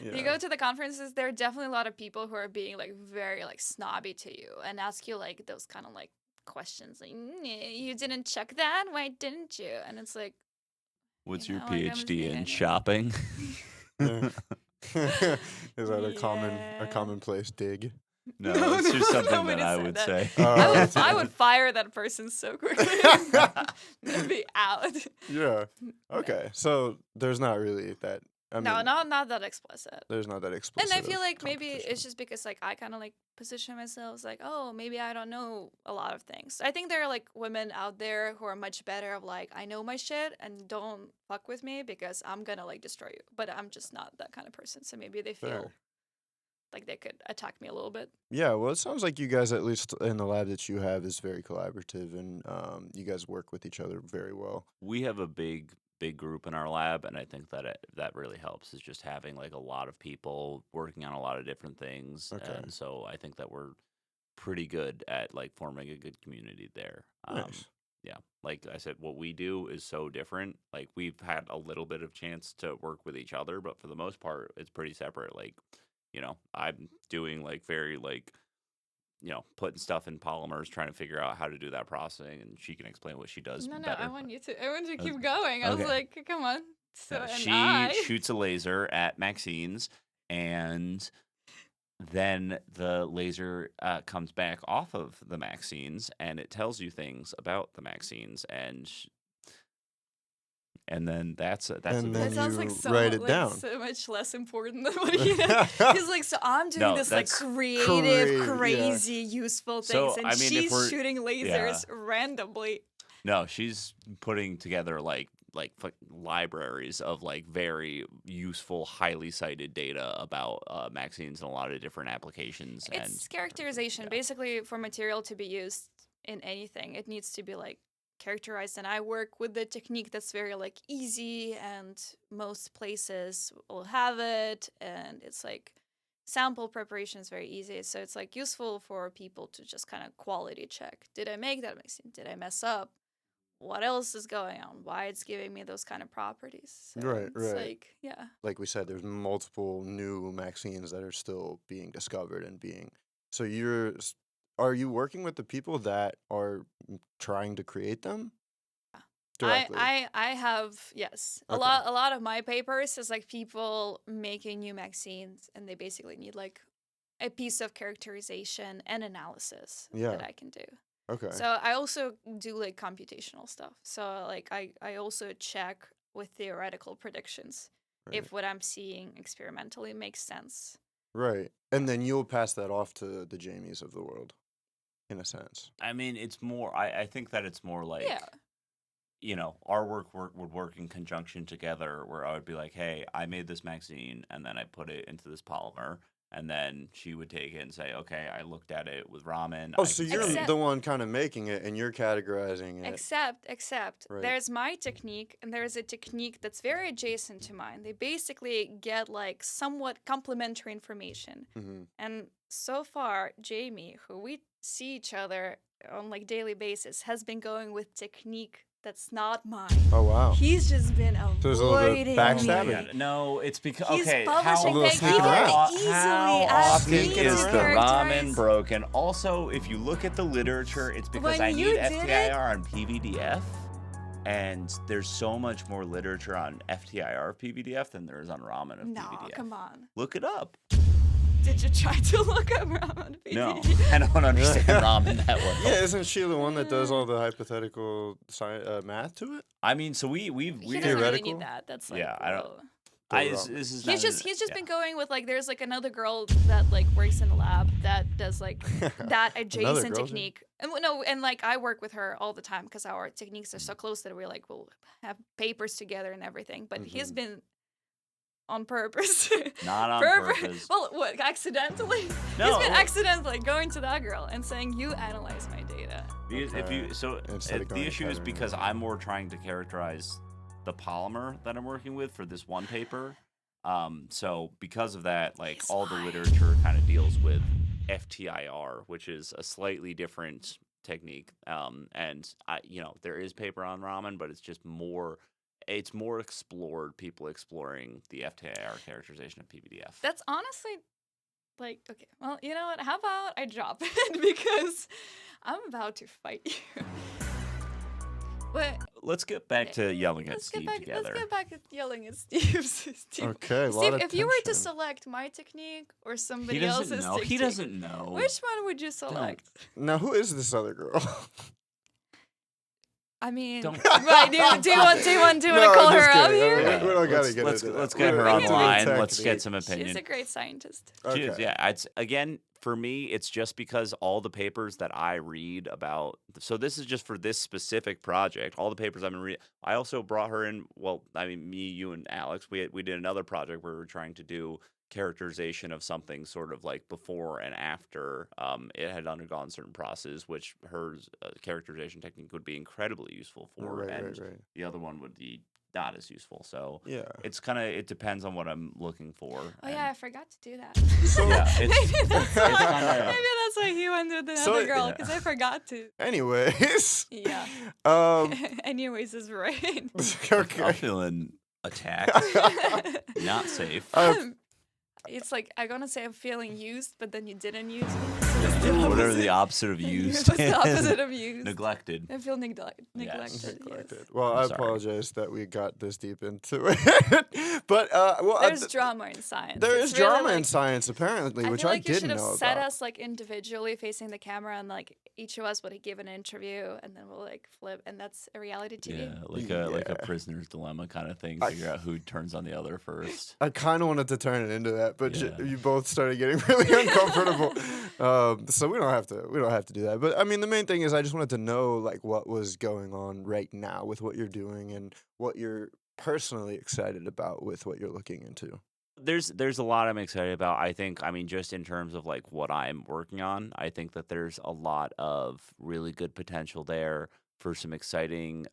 S3: You go to the conferences, there are definitely a lot of people who are being like very like snobby to you and ask you like those kind of like questions like, you didn't check that? Why didn't you? And it's like,
S2: what's
S3: you
S2: your
S3: know, like, I'm
S2: PhD in
S3: being-
S2: shopping?
S1: Yeah. Is that a
S3: Yeah.
S1: commonplace dig?
S2: No,
S3: No,
S2: it's just something
S3: nobody
S2: that I
S3: said
S2: would
S3: that.
S2: say.
S1: Oh.
S3: I would fire that person so quickly. They'd be out.
S1: Yeah. Okay. So there's not really that. I
S3: No,
S1: mean,
S3: not that explicit.
S1: There's not that explicit.
S3: And I feel
S1: of
S3: like maybe
S1: competition.
S3: it's just because like I kind of like position myself as like, oh, maybe I don't know a lot of things. I think there are like women out there who are much better of like, I know my shit and don't fuck with me because I'm gonna like destroy you. But I'm just not that kind of person. So maybe they feel
S1: Fair.
S3: like they could attack me a little bit.
S1: Yeah, well, it sounds like you guys, at least in the lab that you have, is very collaborative, and you guys work with each other very well.
S2: We have a big big group in our lab, and I think that that really helps. Is just having like a lot of people working on a lot of different things,
S1: Okay.
S2: and so I think that we're pretty good at like forming a good community there.
S1: Nice.
S2: Yeah, like I said, what we do is so different. Like we've had a little bit of chance to work with each other, but for the most part, it's pretty separate. Like, I'm doing like very like, putting stuff in polymers, trying to figure out how to do that processing, and she can explain what she does
S3: No,
S2: better.
S3: I want you to keep going. I was
S2: okay.
S3: like, come on. So and
S2: She shoots a laser at MXenes, and then the laser comes back off of the MXenes, and it tells you things about the MXenes, and then that's
S1: And
S2: a
S1: then
S2: big-
S3: That sounds
S1: you
S3: like so,
S1: write it
S3: like,
S1: down.
S3: so much less important than what he did. He's like, so I'm doing
S2: No,
S3: this like
S2: that's
S3: creative,
S1: yeah.
S3: crazy, useful things,
S2: So,
S3: and
S2: I mean, if
S3: she's
S2: we're-
S3: shooting lasers randomly.
S2: No, she's putting together like libraries of like very useful, highly cited data about MXenes and a lot of different applications.
S3: It's characterization.
S2: yeah.
S3: Basically, for material to be used in anything, it needs to be like characterized. And I work with the technique that's very like easy, and most places will have it. And it's like sample preparation is very easy, so it's like useful for people to just kind of quality check. Did I make that mixing? Did I mess up? What else is going on? Why it's giving me those kind of properties? So
S1: Right,
S3: it's
S1: right.
S3: like, yeah.
S1: Like we said, there's multiple new MXenes that are still being discovered and being. So are you working with the people that are trying to create them? Directly.
S3: I have, yes.
S1: Okay.
S3: A lot of my papers is like people making new MXenes, and they basically need like a piece of characterization and analysis
S1: Yeah.
S3: that I can do.
S1: Okay.
S3: So I also do like computational stuff. So like I also check with theoretical predictions
S1: Right.
S3: if what I'm seeing experimentally makes sense.
S1: Right. And then you'll pass that off to the Jamies of the world, in a sense.
S2: I mean, it's more. I think that it's more like,
S3: Yeah.
S2: Our work would work in conjunction together. Where I would be like, hey, I made this MXene, and then I put it into this polymer. And then she would take it and say, okay, I looked at it with ramen.
S1: Oh,
S2: I
S1: so
S2: can
S1: you're
S2: say-
S3: Except-
S1: the one kind of making it, and you're categorizing it.
S3: Except
S1: Right.
S3: there's my technique, and there's a technique that's very adjacent to mine. They basically get like somewhat complementary information.
S1: Mm-hmm.
S3: And so far, Jamie, who we see each other on like daily basis, has been going with technique that's not mine.
S1: Oh, wow.
S3: He's just been
S1: There's a little bit
S3: avoiding
S1: backstabbing.
S3: me.
S2: Yeah, no, it's because
S3: He's
S2: okay.
S3: publishing
S1: little
S3: things.
S1: sneak
S3: He
S1: around.
S3: can easily
S2: how
S3: ask
S2: often
S3: me
S2: is
S3: to
S2: the
S3: characterize.
S2: ramen broken? Also, if you look at the literature, it's because
S3: When
S2: I
S3: you
S2: need
S3: did it-
S2: FTIR on PVDF, and there's so much more literature on FTIR PVDF than there is on ramen of
S3: No,
S2: PVDF.
S3: come on.
S2: Look it up.
S3: Did you try to look up ramen?
S2: No, I don't understand ramen that well.
S1: Yeah, isn't she the one that does all the hypothetical math to it?
S2: I mean, so we
S3: He doesn't really
S1: Theoretical?
S3: need that. That's like,
S2: Yeah, I don't-
S3: whoa.
S2: this is not
S3: He's just
S2: yeah.
S3: been going with like there's like another girl that like works in the lab that does like that adjacent
S1: girl, too?
S3: technique. And no, and like I work with her all the time because our techniques are so close that we like will have papers together and everything. But he's
S1: Mhm.
S3: been on purpose.
S2: Not on
S3: Purpose.
S2: purpose.
S3: Well, what, accidentally?
S2: No,
S3: He's been
S2: well-
S3: accidentally going to that girl and saying, "You analyze my data."
S2: Because if
S1: Okay.
S2: you so
S1: Instead of
S2: the
S1: going to
S2: issue is
S1: Kateryna.
S2: because I'm more trying to characterize the polymer that I'm working with for this one paper. So because of that, like
S3: He's
S2: all the
S3: lying.
S2: literature kind of deals with FTIR, which is a slightly different technique. And there is paper on ramen, but it's just more. It's more explored. People exploring the FTIR characterization of PVDF.
S3: That's honestly, like, okay, well, you know what? How about I drop it because I'm about to fight you. But
S2: Let's get back to yelling at
S3: let's
S2: Steve
S3: get back.
S2: together.
S3: Let's get back at yelling at Steve. Steve,
S1: Okay, a lot
S3: Steve,
S1: of
S3: if you were to
S1: tension.
S3: select my technique or
S2: He
S3: somebody
S2: doesn't
S3: else's
S2: know.
S3: technique,
S2: He doesn't know.
S3: which one would you select?
S1: Now, who is this other girl?
S3: I mean,
S2: Don't-
S3: right, do you want to
S1: No,
S3: call
S1: I'm
S3: her
S1: just
S3: up
S1: kidding.
S3: here?
S1: We don't gotta
S2: let's,
S1: get
S2: let's,
S1: into that.
S2: let's get
S1: We're
S2: her
S3: into
S2: on
S3: the
S2: the line. Let's
S1: technique.
S2: get some opinion.
S3: She's a great scientist.
S2: She is,
S1: Okay.
S2: yeah. It's again for me. It's just because all the papers that I read about. So this is just for this specific project. All the papers I've been reading. I also brought her in. Well, I mean, me, you, and Alex. We did another project where we were trying to do characterization of something sort of like before and after it had undergone certain processes, which her characterization technique would be incredibly useful for.
S1: Right,
S2: and
S1: right.
S2: the other one would be not as useful. So
S1: Yeah.
S2: it depends on what I'm looking for.
S3: Oh yeah, I forgot to do that.
S1: So
S2: Yeah,
S3: maybe that's why.
S2: kinda-
S3: Maybe that's why he went with
S1: So
S3: another girl
S2: yeah.
S3: because I forgot to.
S1: anyways.
S3: Yeah. Anyways, is right.
S1: Okay.
S2: I'm feeling attacked, not safe.
S3: It's like I'm gonna say I'm feeling used, but then you didn't use me.
S2: Whatever the opposite of used.
S3: What's the opposite of used?
S2: Neglected.
S3: I feel neglected.
S2: Yes.
S1: Neglected. Well,
S2: I'm
S1: I
S2: sorry.
S1: apologize that we got this deep into it. But well,
S3: There's drama in science.
S1: there
S3: It's
S1: is
S3: really,
S1: drama in
S3: like,
S1: science apparently,
S3: I
S1: which
S3: feel
S1: I
S3: like you should
S1: didn't
S3: have
S1: know
S3: set
S1: about.
S3: us like individually facing the camera, and like each of us would give an interview, and then we'll like flip, and that's a reality TV.
S2: Yeah, like a
S1: Yeah.
S2: prisoner's dilemma kind of thing. Figure out who turns on the other first.
S1: I kind of wanted to turn it into that, but
S2: Yeah.
S1: you both started getting really uncomfortable. So we don't have to do that. But I mean, the main thing is I just wanted to know like what was going on right now with what you're doing and what you're personally excited about with what you're looking into.
S2: There's a lot I'm excited about. I mean, just in terms of like what I'm working on, I think that there's a lot of really good potential there for some exciting,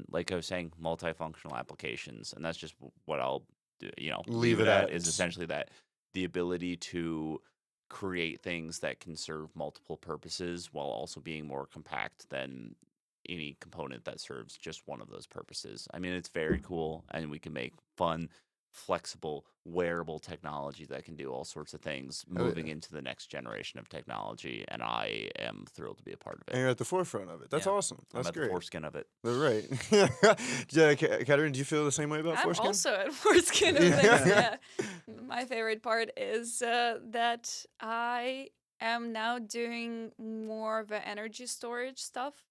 S2: like I was saying, multifunctional applications, and that's just what I'll do. Leave it at is essentially that the ability to create things that can serve multiple purposes while also being more compact than any component that serves just one of those purposes. I mean, it's very cool, and we can make fun, flexible, wearable technology that can do all sorts of things
S1: Oh,
S2: moving
S1: yeah.
S2: into the next generation of technology, and I am thrilled to be a part of
S1: And
S2: it.
S1: you're at the forefront of it. That's
S2: Yeah.
S1: awesome.
S2: I'm
S1: That's
S2: at the
S1: great.
S2: foreskin of it.
S1: Right. Yeah, Kateryna, do you feel the same way about
S3: I'm
S1: foreskin?
S3: also at foreskin of
S1: Yeah.
S3: things. Yeah. My favorite part is that I am now doing more of an energy storage stuff.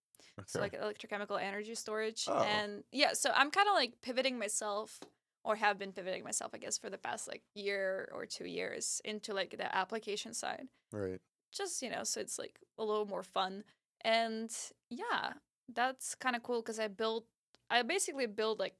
S3: So
S1: Okay.
S3: like electrochemical energy storage.
S1: Oh.
S3: And yeah, so I'm kind of like pivoting myself, or have been pivoting myself, I guess, for the past like year or 2 years into like the application side.
S1: Right.
S3: Just, so it's like a little more fun. And yeah, that's kind of cool because I basically build like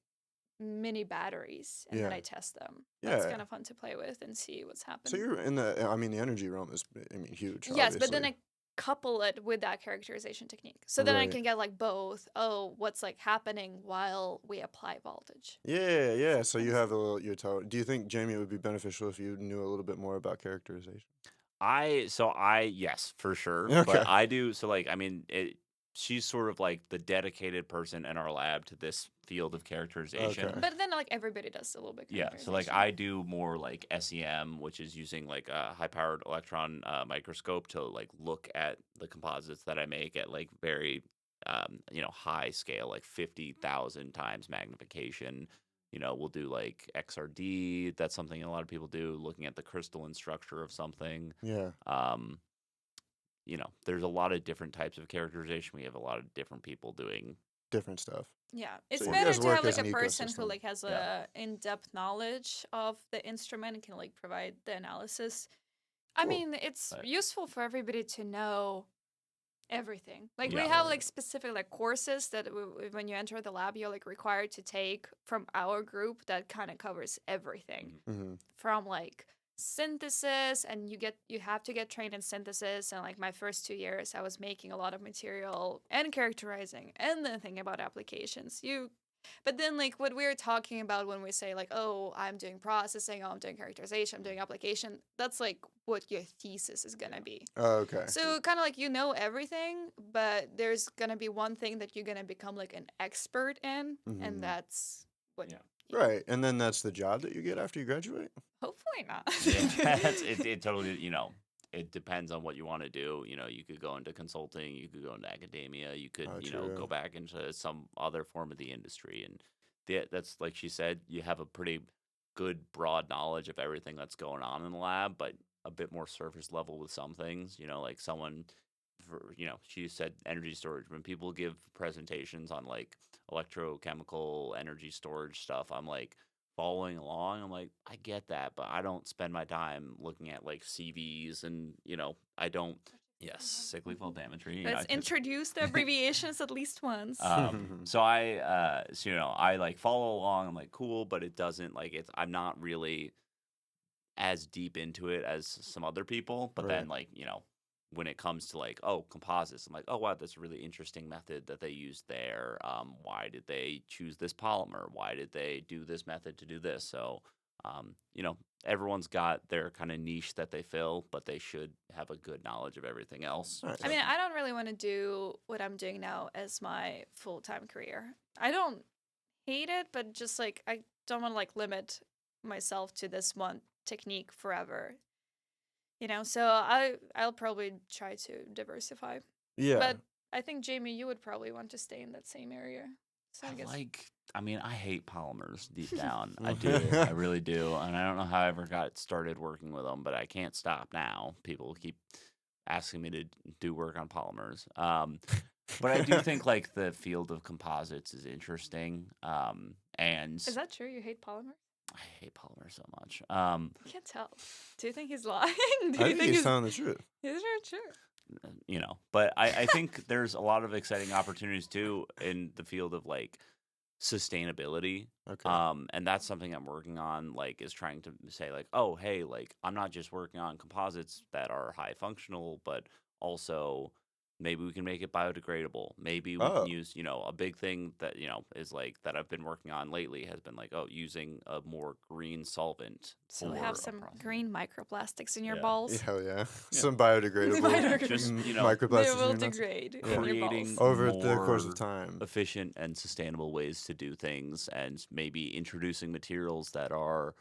S3: mini batteries and then
S1: Yeah.
S3: I test them. That's
S1: Yeah.
S3: kind of fun to play with and see what's happening.
S1: So you're in the energy realm is, huge.
S3: Yes, but then
S1: obviously.
S3: I couple it with that characterization technique. So then I
S1: Right.
S3: can get like both. Oh, what's like happening while we apply voltage.
S1: Yeah. So you have a little do you think, Jamie, it would be beneficial if you knew a little bit more about characterization?
S2: Yes, for sure.
S1: Okay.
S2: But I do, so like, I mean, she's sort of like the dedicated person in our lab to this field of characterization.
S1: Okay.
S3: But then like everybody does a little bit.
S2: Yeah, so like I do more like SEM, which is using like a high-powered electron microscope to like look at the composites that I make at like very high scale, like 50,000 times magnification. We'll do like XRD. That's something a lot of people do, looking at the crystalline structure of something.
S1: Yeah.
S2: There's a lot of different types of characterization. We have a lot of different people doing.
S1: Different stuff.
S3: Yeah, it's
S1: you
S3: better
S1: guys
S3: to
S1: work
S3: have
S1: as
S3: like a
S1: an
S3: person who
S1: ecosystem.
S3: like has
S2: Yeah.
S3: a in-depth knowledge of the instrument and can like provide the analysis. I
S1: Cool.
S3: mean, it's
S2: Right.
S3: useful for everybody to know everything. Like we
S2: Yeah.
S3: have like specific like courses that when you enter the lab, you're like required to take from our group that kind of covers everything
S1: Mm-hmm.
S3: from like synthesis, and you have to get trained in synthesis. And like my first 2 years I was making a lot of material and characterizing and then thinking about applications. But then like what we're talking about when we say like, oh, I'm doing processing, oh, I'm doing characterization, I'm doing application, that's like what your thesis is gonna be.
S1: Okay.
S3: So kind of like everything, but there's gonna be one thing that you're gonna become like an expert in,
S1: Mhm.
S3: and that's what
S2: Yeah.
S1: Right. And then that's the job that you get after you graduate?
S3: hopefully not.
S2: Yeah, it totally, it depends on what you want to do. You could go into consulting, you could go into academia, you could,
S1: Oh,
S2: go
S1: true.
S2: back into some other form of the industry. And that's like she said, you have a pretty good broad knowledge of everything that's going on in the lab, but a bit more surface level with some things, like someone she said energy storage. When people give presentations on like electrochemical energy storage stuff, I'm like following along. I'm like, I get that, but I don't spend my time looking at like CVs and I don't. Yes, cyclic voltammetry.
S3: Let's introduce the abbreviations at least once.
S2: So I like follow along. I'm like, cool, but it doesn't like I'm not really as deep into it as some other people. But then
S1: Right.
S2: like when it comes to like, oh, composites, I'm like, oh wow, that's a really interesting method that they used there. Why did they choose this polymer? Why did they do this method to do this? So, you know, everyone's got their kind of niche that they fill, but they should have a good knowledge of everything else.
S3: I mean, I don't really want to do what I'm doing now as my full-time career. I don't hate it, but just like I don't want to like limit myself to this one technique forever. You know, so I'll probably try to diversify.
S1: Yeah.
S3: But I think Jamie, you would probably want to stay in that same area. So I guess
S2: I hate polymers deep down. I do. I really do. And I don't know how I ever got started working with them, but I can't stop now. People keep asking me to do work on polymers. But I do think like the field of composites is interesting. And
S3: is that true? You hate polymers?
S2: I hate polymers so much.
S3: I can't tell. Do you think he's lying?
S1: I think he's telling the truth.
S3: Is it true?
S2: You know, but I think there's a lot of exciting opportunities too in the field of like sustainability.
S1: Okay.
S2: And that's something I'm working on, like, is trying to say like, oh, hey, like I'm not just working on composites that are high functional, but also maybe we can make it biodegradable. Maybe we can use, you know, a big thing that, you know, is like that I've been working on lately has been like, using a more green solvent.
S3: So have some green microplastics in your
S2: Yeah.
S3: balls.
S1: Hell yeah. Some biodegradable
S2: Just, you know,
S1: microplastics.
S3: They will
S1: in your nuts.
S3: degrade in your
S2: creating
S3: balls.
S1: over the course
S2: more
S1: of time.
S2: efficient and sustainable ways to do things, and maybe introducing materials that are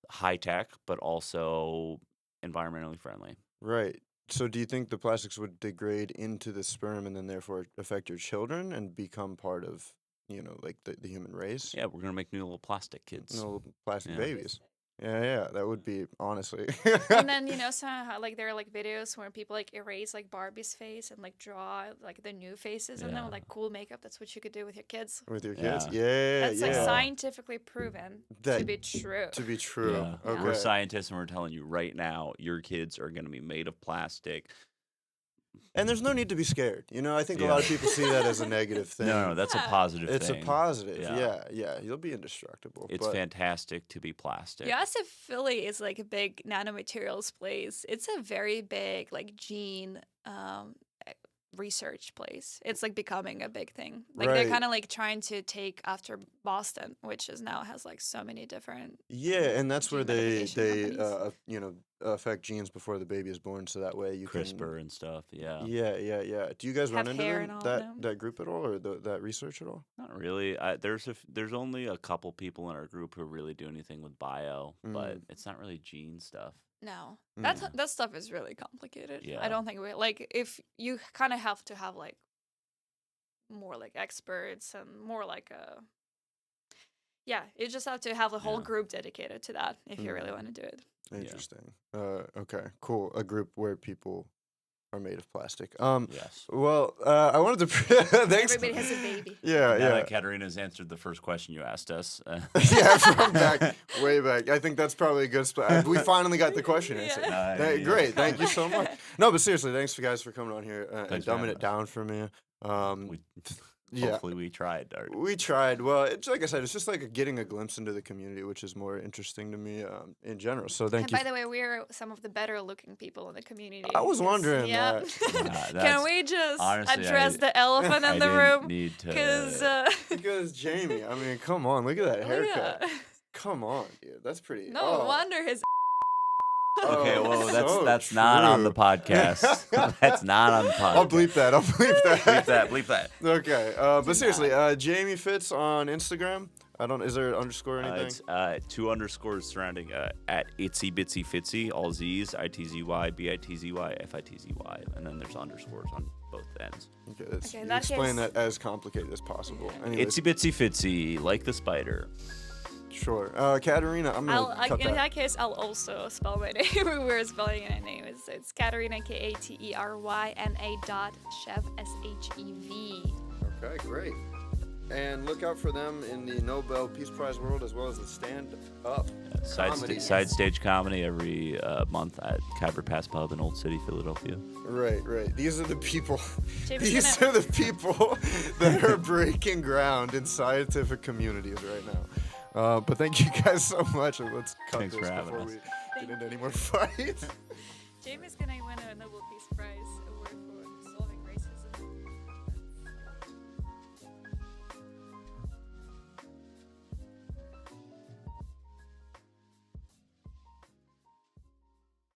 S2: high tech but also environmentally friendly.
S1: Right. So do you think the plastics would degrade into the sperm and then therefore affect your children and become part of, you know, like the human race?
S2: Yeah, we're gonna make new little plastic kids.
S1: No plastic
S2: Yeah.
S1: babies. Yeah, that would be, honestly.
S3: And then, you know, somehow, like, there are, like, videos where people, like, erase, like, Barbie's face and, like, draw, like, the new faces and then,
S2: Yeah.
S3: like, cool makeup. That's what you could do with your kids.
S1: With your
S2: Yeah.
S1: kids. Yeah,
S3: That's, like,
S1: yeah.
S3: scientifically proven to
S1: That-
S3: be true.
S1: To be true.
S2: Yeah.
S1: Okay.
S2: We're scientists and we're telling you right now, your kids are gonna be made of plastic.
S1: And there's no need to be scared. You know, I think a lot of people see that as a negative thing.
S2: No, that's a positive
S1: It's
S2: thing.
S1: a positive.
S2: Yeah.
S1: Yeah. You'll be indestructible.
S2: It's
S1: but
S2: fantastic to be plastic.
S3: Yeah, as if Philly is like a big nanomaterials place, it's a very big like gene research place. It's like becoming a big thing. Like
S1: Right.
S3: they're kind of like trying to take after Boston, which is now has like so many different.
S1: Yeah, and that's where
S3: Gene
S1: they
S3: modification companies.
S1: you know, affect genes before the baby is born, so that way you
S2: CRISPR and stuff. Yeah.
S1: can. Yeah. Do you guys run
S3: Have
S1: into
S3: hair
S1: them,
S3: and all,
S1: that
S3: no?
S1: that group at all, or that research at all?
S2: Not really. There's only a couple people in our group who really do anything with bio, but it's not really gene stuff.
S3: No,
S1: Mm.
S3: that stuff is really complicated.
S2: Yeah.
S3: I don't think we like if you kind of have to have like more like experts and more like a. Yeah, you just have to have a whole
S2: Yeah.
S3: group dedicated to that if you really want to do it.
S1: Interesting. Okay, cool. A group where people are made of plastic.
S2: Yes.
S1: Well, I wanted to. Thanks.
S3: Everybody has a baby.
S1: Yeah,
S2: Now
S1: yeah.
S2: that Kateryna's answered the first question you asked us.
S1: Yeah, from way back. I think that's probably a good spot. We finally got the question answered.
S3: Yeah.
S2: Nice.
S1: Great, thank you so much. No, but seriously, thanks for guys for coming on here and
S2: Thanks for
S1: dumbing
S2: having
S1: it
S2: us.
S1: down for me. Yeah.
S2: Hopefully we tried.
S1: We tried. Well, it's like I said, it's just like getting a glimpse into the community, which is more interesting to me in general. So thank
S3: And
S1: you.
S3: by the way, we're some of the better looking people in the community.
S1: I was
S3: Yes.
S1: wondering
S3: Yeah.
S1: that.
S3: Can
S2: That's-
S3: we just
S2: honestly,
S3: address
S2: I-
S3: the elephant
S2: I
S3: in the
S2: didn't
S3: room?
S2: need to.
S3: Because
S1: Because Jamie, I mean, come on, look at that haircut.
S3: yeah.
S1: Come on, dude, that's pretty.
S3: No
S1: oh.
S3: wonder his.
S2: Okay,
S1: Oh,
S2: well,
S1: so
S2: that's not on the
S1: true.
S2: podcast. That's not on the podcast.
S1: I'll bleep that.
S2: Bleep that.
S1: Okay, but seriously, Jamie Fitz on Instagram. Is there an underscore or anything?
S2: It's 2 underscores surrounding at itsy bitsy fitzy, all Z's, ITZY, BITZY, FITZY, and then there's underscores on both ends.
S1: Okay,
S3: Okay, in
S1: you
S3: that
S1: explain
S3: case-
S1: that as complicated as possible. Anyways,
S2: Itsy bitsy fitzy, like the spider.
S1: sure. Kateryna, I'm gonna cut
S3: In
S1: that.
S3: that case, I'll also spell my name. We're spelling my name. It's Kateryna, Kateryna dot Shev, SHEV.
S1: Okay, great. And look out for them in the Nobel Peace Prize world as well as the stand-up comedy.
S2: Side stage comedy every month at Cadbury Pass Pub in Old City, Philadelphia.
S1: Right. These are the people.
S3: Jamie's
S1: These
S3: gonna-
S1: are the people that are breaking ground in scientific communities right now. But thank you guys so much, and let's cut
S2: Thanks
S1: this
S2: for having
S1: before
S2: us.
S1: we get into any more fights.
S3: Jamie's gonna